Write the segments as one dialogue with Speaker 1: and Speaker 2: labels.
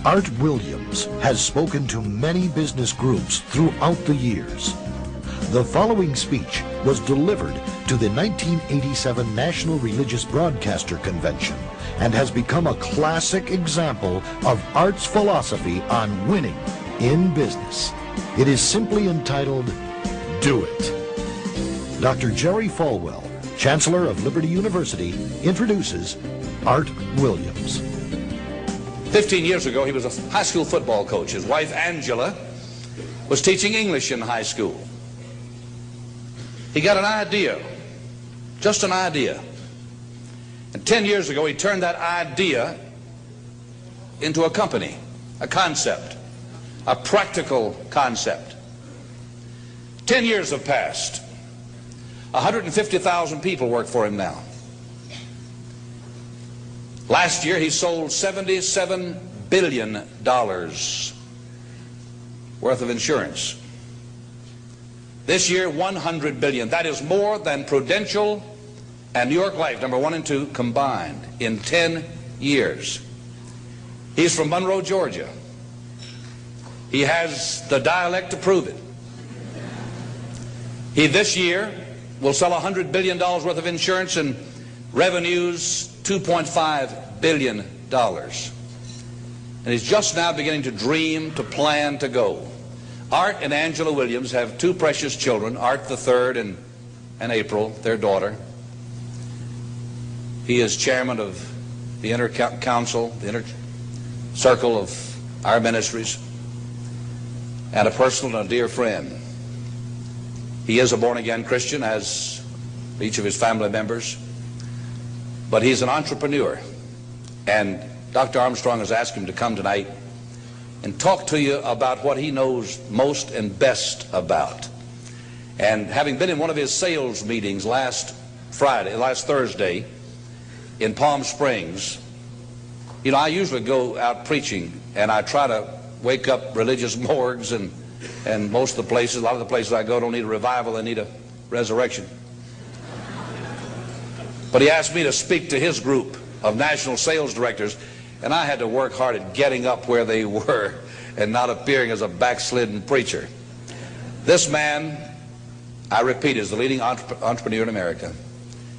Speaker 1: Art Williams has spoken to many business groups throughout the years. The following speech was delivered to the 1987 National Religious Broadcaster Convention and has become a classic example of Art's philosophy on winning in business. It is simply entitled, Do It. Dr. Jerry Falwell, Chancellor of Liberty University, introduces Art Williams.
Speaker 2: 15 years ago, he was a high school football coach. His wife, Angela, was teaching English in high school. He got an idea, just an idea. And 10 years ago, he turned that idea into a company, a concept, a practical concept. 10 years have passed. 150,000 people work for him now. Last year, he sold $77 billion worth of insurance. This year, $100 billion. That is more than Prudential and New York Life, number 1 and 2, combined in 10 years. He's from Monroe, Georgia. He has the dialect to prove it. He, this year, will sell $100 billion worth of insurance and revenues $2.5 billion. And he's just now beginning to dream, to plan, to go. Art and Angela Williams have 2 precious children, Art the third and April, their daughter. He is chairman of the inner council, the inner circle of our ministries, and a personal and a dear friend. He is a born-again Christian, as each of his family members, but he's an entrepreneur. And Dr. Armstrong has asked him to come tonight and talk to you about what he knows most and best about. And having been in one of his sales meetings last Thursday in Palm Springs, you know, I usually go out preaching and I try to wake up religious morgues, and most of the places, a lot of the places I go don't need a revival, they need a resurrection. But he asked me to speak to his group of national sales directors, and I had to work hard at getting up where they were and not appearing as a backslidden preacher. This man, I repeat, is the leading entrepreneur in America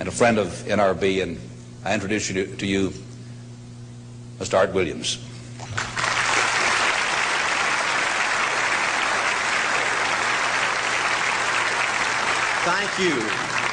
Speaker 2: and a friend of NRB, and I introduce you to you, Mr. Art Williams.
Speaker 3: Thank you.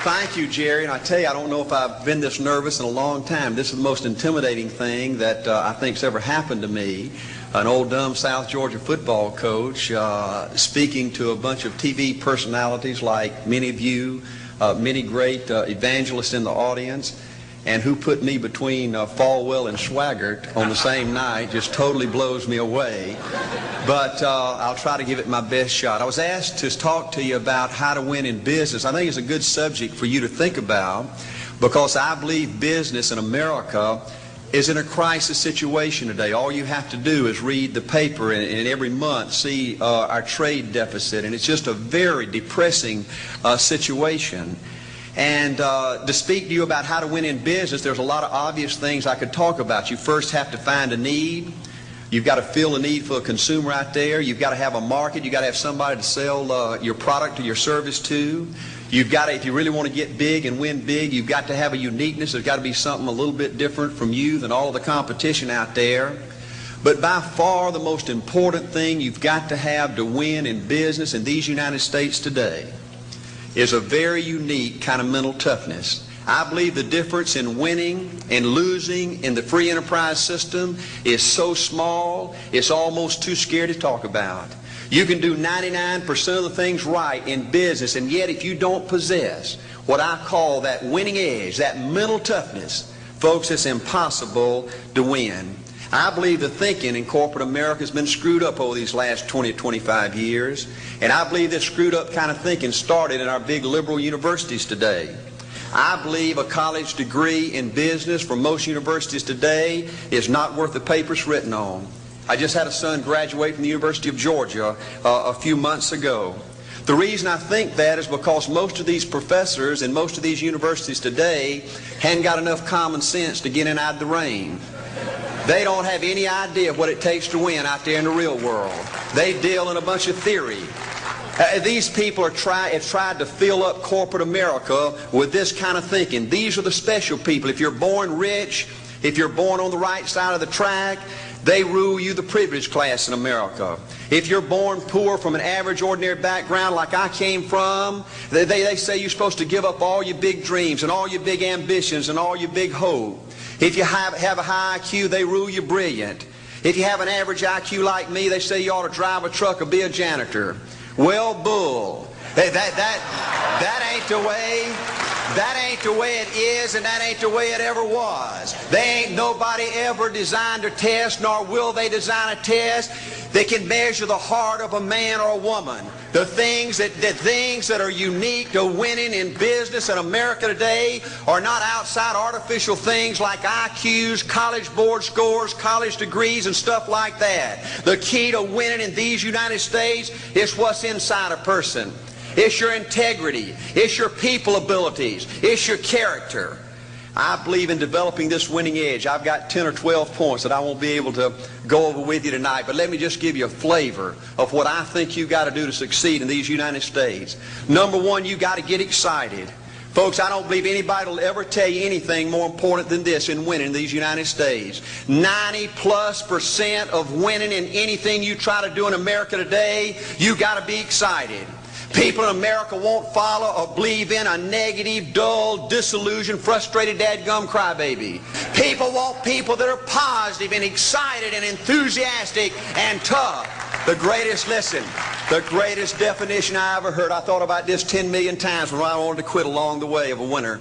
Speaker 3: Thank you, Jerry. And I tell you, I don't know if I've been this nervous in a long time. This is the most intimidating thing that I think's ever happened to me. An old dumb South Georgia football coach speaking to a bunch of TV personalities like many of you, many great evangelists in the audience, and who put me between Falwell and Swaggart on the same night just totally blows me away. But I'll try to give it my best shot. I was asked to talk to you about how to win in business. I think it's a good subject for you to think about, because I believe business in America is in a crisis situation today. All you have to do is read the paper and every month see our trade deficit, and it's just a very depressing situation. And to speak to you about how to win in business, there's a lot of obvious things I could talk about. You first have to find a need. You've got to fill a need for a consumer out there. You've got to have a market. You've got to have somebody to sell your product or your service to. You've got to, if you really want to get big and win big, you've got to have a uniqueness. There's got to be something a little bit different from you than all of the competition out there. But by far the most important thing you've got to have to win in business in these United States today is a very unique kind of mental toughness. I believe the difference in winning and losing in the free enterprise system is so small, it's almost too scary to talk about. You can do 99% of the things right in business, and yet if you don't possess what I call that winning edge, that mental toughness, folks, it's impossible to win. I believe the thinking in corporate America has been screwed up over these last 20 to 25 years, and I believe this screwed up kind of thinking started in our big liberal universities today. I believe a college degree in business from most universities today is not worth the paper it's written on. I just had a son graduate from the University of Georgia a few months ago. The reason I think that is because most of these professors in most of these universities today hadn't got enough common sense to get in out of the rain. They don't have any idea what it takes to win out there in the real world. They deal in a bunch of theory. These people have tried to fill up corporate America with this kind of thinking. These are the special people. If you're born rich, if you're born on the right side of the track, they rule you, the privileged class in America. If you're born poor from an average, ordinary background like I came from, they say you're supposed to give up all your big dreams and all your big ambitions and all your big hope. If you have a high IQ, they rule you brilliant. If you have an average IQ like me, they say you ought to drive a truck or be a janitor. Well, bull. That ain't the way. That ain't the way it is, and that ain't the way it ever was. They ain't nobody ever designed a test, nor will they design a test that can measure the heart of a man or a woman. The things that are unique to winning in business in America today are not outside artificial things like IQs, college board scores, college degrees, and stuff like that. The key to winning in these United States is what's inside a person. It's your integrity. It's your people abilities. It's your character. I believe in developing this winning edge. I've got 10 or 12 points that I won't be able to go over with you tonight, but let me just give you a flavor of what I think you've got to do to succeed in these United States. Number one, you've got to get excited. Folks, I don't believe anybody will ever tell you anything more important than this in winning in these United States. 90+% of winning in anything you try to do in America today, you've got to be excited. People in America won't follow or believe in a negative, dull, disillusioned, frustrated, dadgum crybaby. People want people that are positive and excited and enthusiastic and tough. The greatest definition I ever heard, I thought about this 10 million times when I wanted to quit along the way of a winner.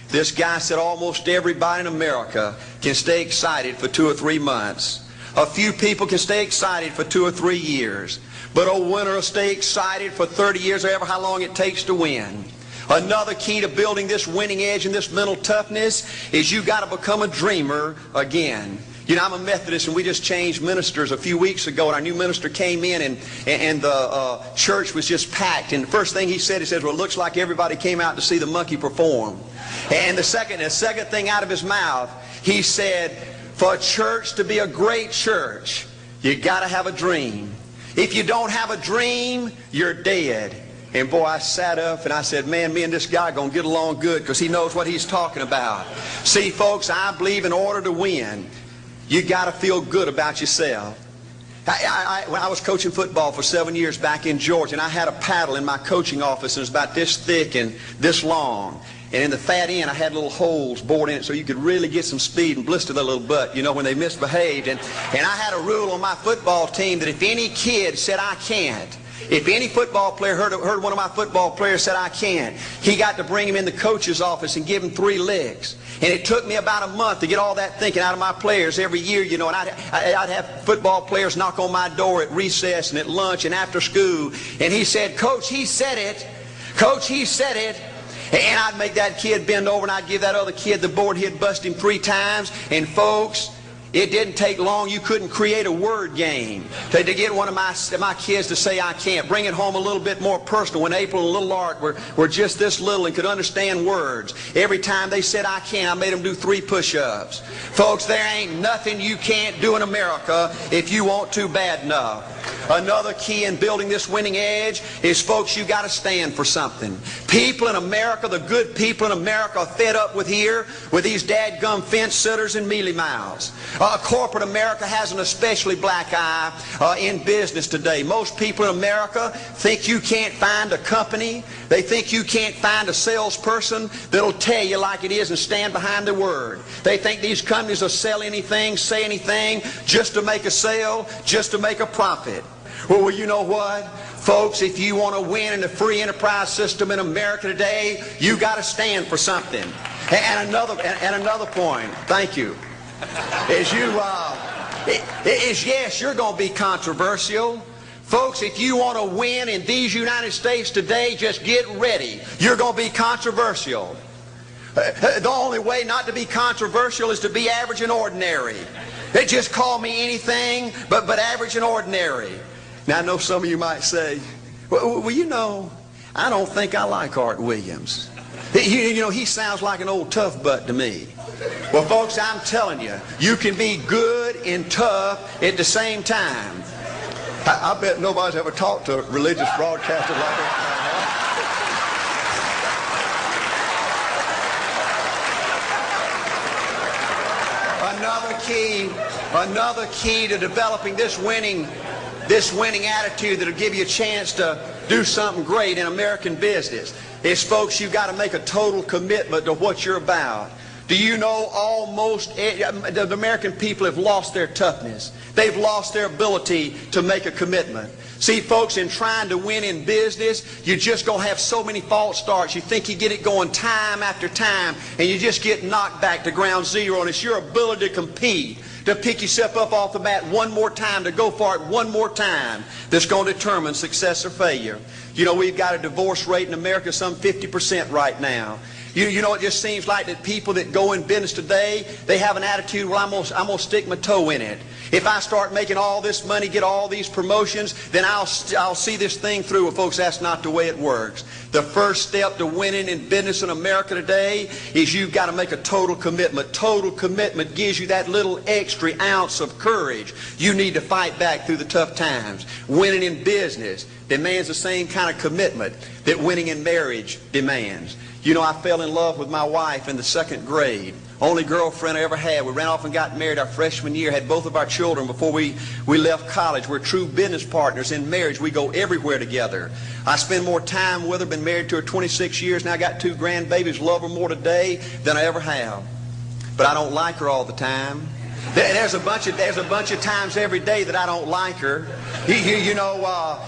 Speaker 3: This guy said almost everybody in America can stay excited for 2 or 3 months. A few people can stay excited for 2 or 3 years. But a winner will stay excited for 30 years or ever how long it takes to win. Another key to building this winning edge and this mental toughness is you've got to become a dreamer again. You know, I'm a Methodist, and we just changed ministers a few weeks ago, and our new minister came in, and the church was just packed. And the first thing he said, well, it looks like everybody came out to see the monkey perform. And the second thing out of his mouth, he said, for a church to be a great church, you got to have a dream. If you don't have a dream, you're dead. And boy, I sat up and I said, man, me and this guy are going to get along good because he knows what he's talking about. See, folks, I believe in order to win, you got to feel good about yourself. When I was coaching football for 7 years back in Georgia, and I had a paddle in my coaching office, and it was about this thick and this long. And in the fat end, I had little holes bored in it so you could really get some speed and blister their little butt, you know, when they misbehaved. And I had a rule on my football team that if any kid said, I can't, if any football player heard one of my football players said, I can't, he got to bring him in the coach's office and give him 3 licks. And it took me about a month to get all that thinking out of my players every year, you know, and I'd have football players knock on my door at recess and at lunch and after school. And he said, Coach, he said it. Coach, he said it. And I'd make that kid bend over and I'd give that other kid the board. He'd bust him 3 times. And folks, it didn't take long. You couldn't create a word game to get one of my kids to say I can't. Bring it home a little bit more personal. When April and little Art were just this little and could understand words, every time they said I can't, I made them do 3 push-ups. Folks, there ain't nothing you can't do in America if you want to bad enough. Another key in building this winning edge is, folks, you got to stand for something. People in America, the good people in America, are fed up with these dadgum fence sitters and mealy mouths. Corporate America has an especially black eye in business today. Most people in America think you can't find a company. They think you can't find a salesperson that'll tell you like it is and stand behind their word. They think these companies will sell anything, say anything, just to make a sale, just to make a profit. Well, you know what? Folks, if you want to win in the free enterprise system in America today, you got to stand for something. And another point, thank you, is yes, you're going to be controversial. Folks, if you want to win in these United States today, just get ready. You're going to be controversial. The only way not to be controversial is to be average and ordinary. They just call me anything but average and ordinary. Now, I know some of you might say, well, you know, I don't think I like Art Williams. You know, he sounds like an old tough butt to me. Well, folks, I'm telling you, you can be good and tough at the same time. I bet nobody's ever talked to a religious broadcaster like that. Another key to developing this winning attitude that'll give you a chance to do something great in American business is, folks, you've got to make a total commitment to what you're about. Do you know the American people have lost their toughness? They've lost their ability to make a commitment. See, folks, in trying to win in business, you're just going to have so many false starts. You think you get it going time after time, and you just get knocked back to ground zero, and it's your ability to compete, to pick yourself up off the mat one more time, to go for it one more time, that's going to determine success or failure. You know, we've got a divorce rate in America some 50% right now. You know, it just seems like that people that go in business today, they have an attitude, well, I'm going to stick my toe in it. If I start making all this money, get all these promotions, then I'll see this thing through. Well, folks, that's not the way it works. The first step to winning in business in America today is you've got to make a total commitment. Total commitment gives you that little extra ounce of courage you need to fight back through the tough times. Winning in business demands the same kind of commitment that winning in marriage demands. You know, I fell in love with my wife in the 2nd grade. Only girlfriend I ever had. We ran off and got married our freshman year, had both of our children before we left college. We're true business partners in marriage. We go everywhere together. I spend more time with her, been married to her 26 years, now I got 2 grandbabies, love her more today than I ever have. But I don't like her all the time. There's a bunch of times every day that I don't like her. You know,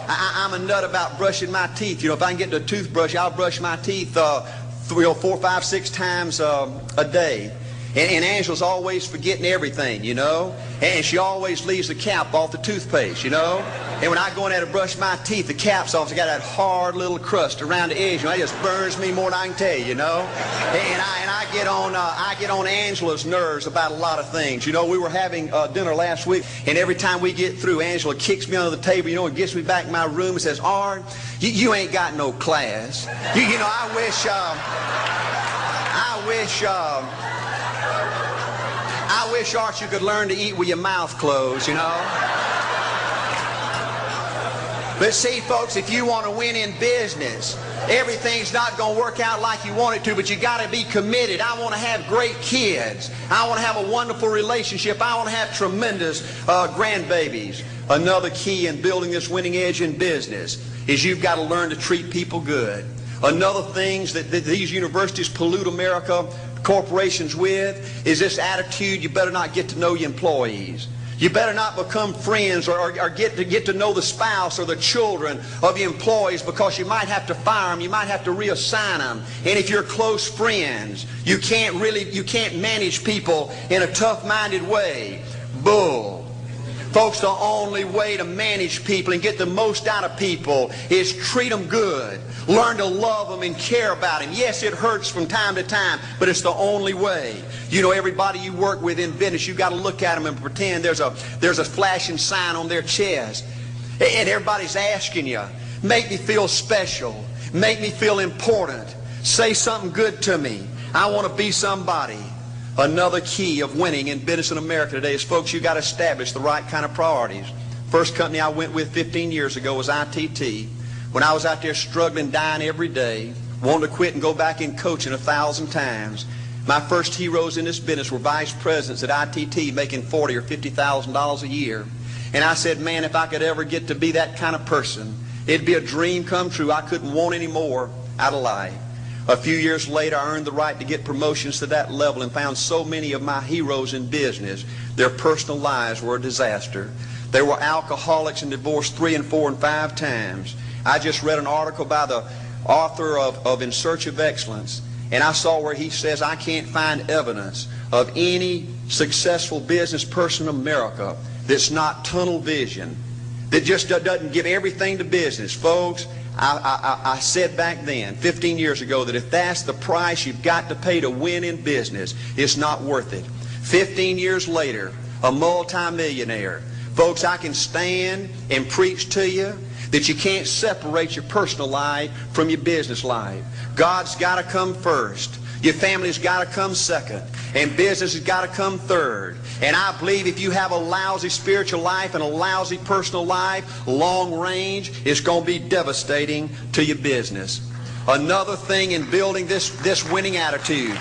Speaker 3: I'm a nut about brushing my teeth. You know, if I can get the toothbrush, I'll brush my teeth 4, 5, 6 times a day. And Angela's always forgetting everything, you know. And she always leaves the cap off the toothpaste, you know. And when I go in there to brush my teeth, the cap's off. It's got that hard little crust around the edge. You know, it just burns me more than I can tell you, you know. And I get on Angela's nerves about a lot of things. You know, we were having dinner last week, and every time we get through, Angela kicks me under the table, you know, and gets me back in my room and says, "Art, you ain't got no class." You know, I wish, Art, you could learn to eat with your mouth closed, you know. But see, folks, if you want to win in business, everything's not going to work out like you want it to, but you got to be committed. I want to have great kids. I want to have a wonderful relationship. I want to have tremendous grandbabies. Another key in building this winning edge in business is you've got to learn to treat people good. Another thing that these universities pollute America, corporations with, is this attitude, you better not get to know your employees. You better not become friends or get to know the spouse or the children of your employees, because you might have to fire them, you might have to reassign them. And if you're close friends, you can't manage people in a tough-minded way. Bull. Folks, the only way to manage people and get the most out of people is treat them good. Learn to love them and care about them. Yes, it hurts from time to time, but it's the only way. You know, everybody you work with in business, you've got to look at them and pretend there's a flashing sign on their chest. And everybody's asking you, make me feel special. Make me feel important. Say something good to me. I want to be somebody. Another key of winning in business in America today is, folks, you've got to establish the right kind of priorities. First company I went with 15 years ago was ITT. When I was out there struggling, dying every day, wanting to quit and go back in coaching 1,000 times, my first heroes in this business were vice presidents at ITT making $40,000 or $50,000 a year. And I said, man, if I could ever get to be that kind of person, it'd be a dream come true. I couldn't want any more out of life. A few years later, I earned the right to get promotions to that level and found so many of my heroes in business, their personal lives were a disaster. They were alcoholics and divorced 3 and 4 and 5 times. I just read an article by the author of In Search of Excellence, and I saw where he says, I can't find evidence of any successful business person in America that's not tunnel vision, that just doesn't give everything to business. Folks, I said back then, 15 years ago, that if that's the price you've got to pay to win in business, it's not worth it. 15 years later, a multimillionaire, Folks, I can stand and preach to you that you can't separate your personal life from your business life. God's got to come first. Your family's got to come second. And business has got to come third. And I believe if you have a lousy spiritual life and a lousy personal life, long range, it's going to be devastating to your business. Another thing in building this winning attitude.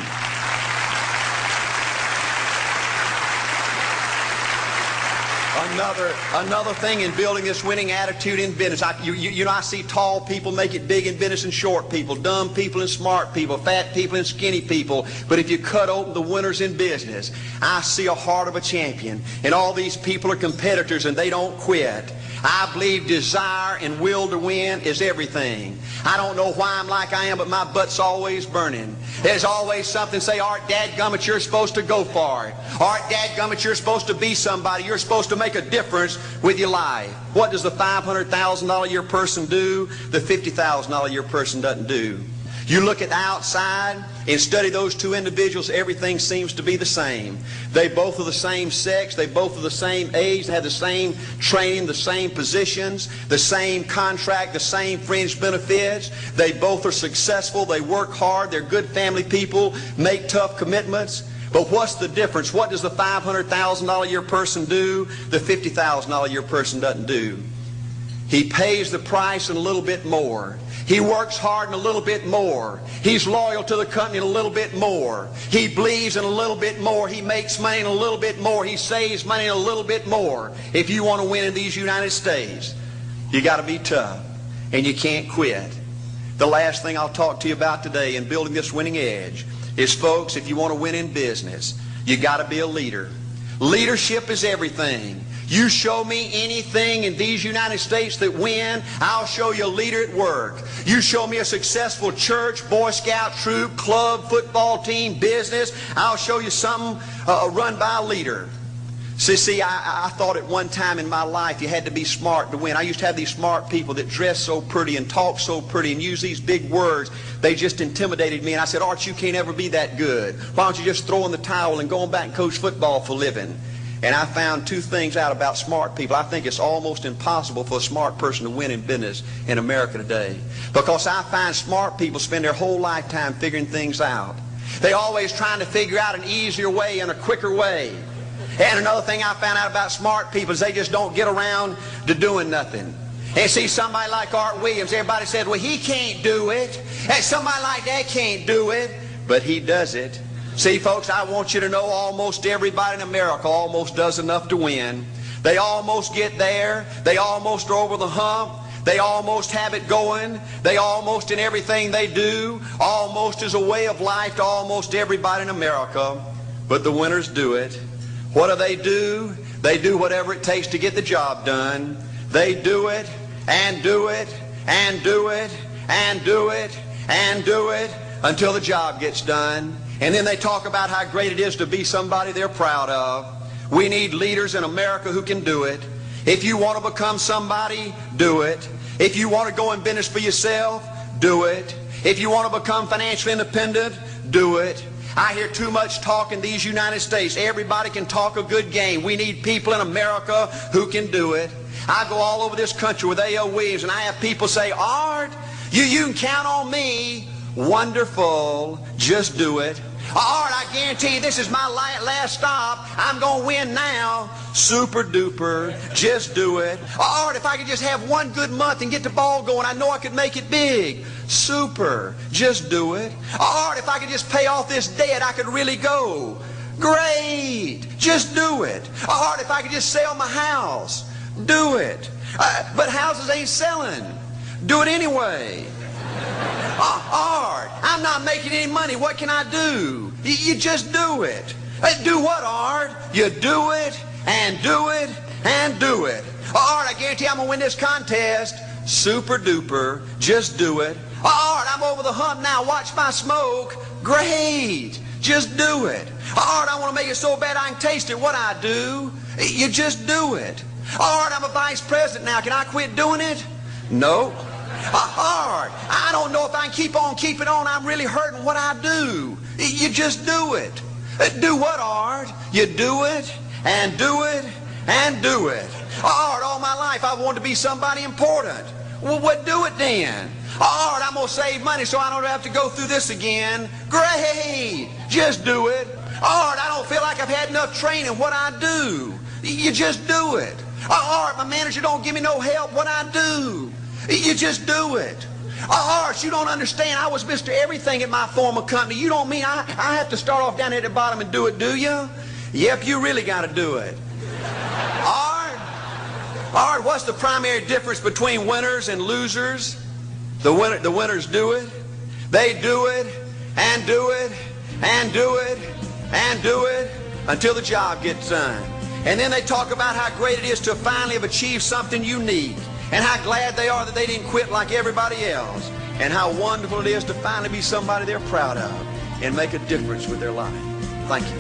Speaker 3: Another thing in building this winning attitude in business. I see tall people make it big in business and short people, dumb people and smart people, fat people and skinny people. But if you cut open the winners in business, I see a heart of a champion. And all these people are competitors and they don't quit. I believe desire and will to win is everything. I don't know why I'm like I am, but my butt's always burning. There's always something say, Art, dadgummit, you're supposed to go for it. Art, dadgummit, you're supposed to be somebody. You're supposed to make a difference with your life. What does the $500,000 a year person do? The $50,000 a year person doesn't do. You look at the outside and study those two individuals, everything seems to be the same. They both are the same sex, they both are the same age, they have the same training, the same positions, the same contract, the same fringe benefits. They both are successful, they work hard, they're good family people, make tough commitments. But what's the difference? What does the $500,000 a year person do? The $50,000 a year person doesn't do. He pays the price and a little bit more. He works hard and a little bit more. He's loyal to the company and a little bit more. He believes in a little bit more. He makes money and a little bit more. He saves money and a little bit more. If you want to win in these United States, you got to be tough and you can't quit. The last thing I'll talk to you about today in building this winning edge is, folks, if you want to win in business, you got to be a leader. Leadership is everything. You show me anything in these United States that win, I'll show you a leader at work. You show me a successful church, Boy Scout troop, club, football team, business, I'll show you something run by a leader. See, I thought at one time in my life you had to be smart to win. I used to have these smart people that dress so pretty and talk so pretty and use these big words. They just intimidated me. And I said, Art, you can't ever be that good. Why don't you just throw in the towel and go on back and coach football for a living? And I found two things out about smart people. I think it's almost impossible for a smart person to win in business in America today. Because I find smart people spend their whole lifetime figuring things out. They're always trying to figure out an easier way and a quicker way. And another thing I found out about smart people is they just don't get around to doing nothing. And see, somebody like Art Williams, everybody said, well, he can't do it. And somebody like that can't do it. But he does it. See, folks, I want you to know almost everybody in America almost does enough to win. They almost get there. They almost are over the hump. They almost have it going. They almost, in everything they do, almost is a way of life to almost everybody in America. But the winners do it. What do? They do whatever it takes to get the job done. They do it and do it and do it and do it and do it until the job gets done. And then they talk about how great it is to be somebody they're proud of. We need leaders in America who can do it. If you want to become somebody, do it. If you want to go in business for yourself, do it. If you want to become financially independent, do it. I hear too much talk in these United States. Everybody can talk a good game. We need people in America who can do it. I go all over this country with A.O. Williams, and I have people say, Art, you can count on me. Wonderful. Just do it. Art, I guarantee you this is my last stop. I'm going to win now. Super duper. Just do it. Art, if I could just have one good month and get the ball going, I know I could make it big. Super. Just do it. Art, if I could just pay off this debt, I could really go. Great. Just do it. Art, if I could just sell my house. Do it. But houses ain't selling. Do it anyway. Art, I'm not making any money. What can I do? You just do it. Do what, Art? You do it and do it and do it. Art, I guarantee I'm going to win this contest. Super duper. Just do it. Art, I'm over the hump now. Watch my smoke. Great. Just do it. Art, I want to make it so bad I can taste it. What I do? You just do it. Art, I'm a vice president now. Can I quit doing it? No. Art, I don't know if I can keep on keeping on. I'm really hurting. What I do? You just do it. Do what, Art? You do it and do it and do it. Art, all my life I wanted to be somebody important. Well, what do it then? Art, I'm going to save money so I don't have to go through this again. Great. Just do it. Art, I don't feel like I've had enough training. What I do? You just do it. Art, my manager don't give me no help. What I do? You just do it. Art, you don't understand. I was Mr. Everything at my former company. You don't mean I have to start off down at the bottom and do it, do you? Yep, you really got to do it. Art, what's the primary difference between winners and losers? The winners do it. They do it and do it and do it and do it until the job gets done. And then they talk about how great it is to finally have achieved something unique and how glad they are that they didn't quit like everybody else and how wonderful it is to finally be somebody they're proud of and make a difference with their life. Thank you.